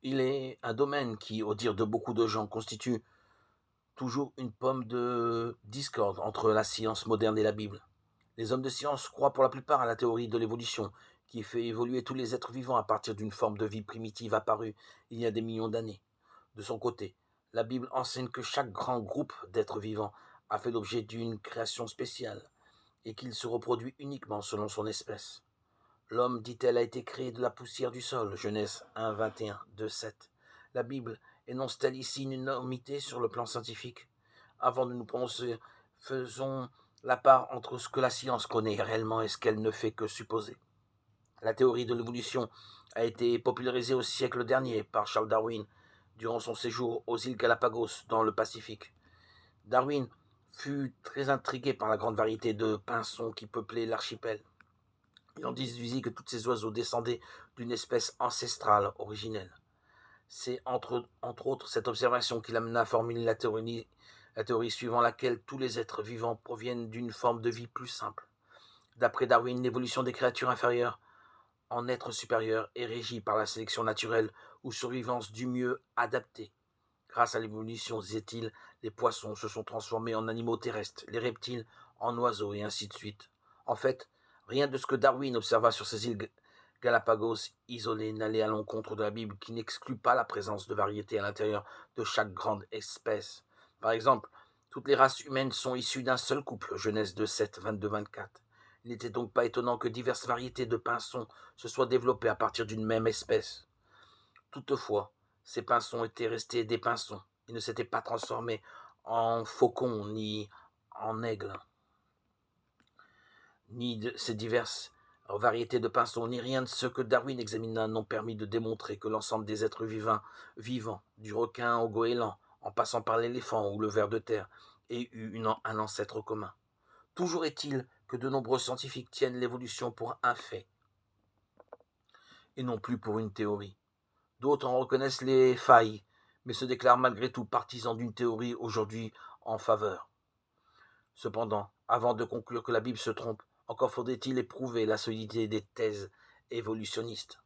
Il est un domaine qui, au dire de beaucoup de gens, constitue toujours une pomme de discorde entre la science moderne et la Bible. Les hommes de science croient pour la plupart à la théorie de l'évolution, qui fait évoluer tous les êtres vivants à partir d'une forme de vie primitive apparue il y a des millions d'années. De son côté, la Bible enseigne que chaque grand groupe d'êtres vivants a fait l'objet d'une création spéciale et qu'il se reproduit uniquement selon son espèce. L'homme, dit-elle, a été créé de la poussière du sol, Genèse 1, 21, 2, 7. La Bible énonce-t-elle ici une énormité sur le plan scientifique? Avant de nous prononcer, faisons la part entre ce que la science connaît réellement et ce qu'elle ne fait que supposer. La théorie de l'évolution a été popularisée au siècle dernier par Charles Darwin durant son séjour aux îles Galapagos dans le Pacifique. Darwin fut très intrigué par la grande variété de pinsons qui peuplaient l'archipel. Il en déduisit que tous ces oiseaux descendaient d'une espèce ancestrale originelle. C'est entre autres cette observation qui l'amena à formuler la théorie suivant laquelle tous les êtres vivants proviennent d'une forme de vie plus simple. D'après Darwin, l'évolution des créatures inférieures en êtres supérieurs est régie par la sélection naturelle ou survivance du mieux adapté. Grâce à l'évolution, disait-il, les poissons se sont transformés en animaux terrestres, les reptiles en oiseaux, et ainsi de suite. En fait, rien de ce que Darwin observa sur ces îles Galapagos isolées n'allait à l'encontre de la Bible, qui n'exclut pas la présence de variétés à l'intérieur de chaque grande espèce. Par exemple, toutes les races humaines sont issues d'un seul couple, Genèse 2, 7, 22, 24. Il n'était donc pas étonnant que diverses variétés de pinsons se soient développées à partir d'une même espèce. Toutefois, ces pinsons étaient restés des pinsons. Ils ne s'étaient pas transformés en faucons ni en aigles, ni de ces diverses variétés de pinsons, ni rien de ce que Darwin examina n'ont permis de démontrer que l'ensemble des êtres vivants, du requin au goéland, en passant par l'éléphant ou le ver de terre, aient eu un ancêtre commun. Toujours est-il que de nombreux scientifiques tiennent l'évolution pour un fait, et non plus pour une théorie. D'autres en reconnaissent les failles, mais se déclarent malgré tout partisans d'une théorie aujourd'hui en faveur. Cependant, avant de conclure que la Bible se trompe, encore faudrait-il éprouver la solidité des thèses évolutionnistes.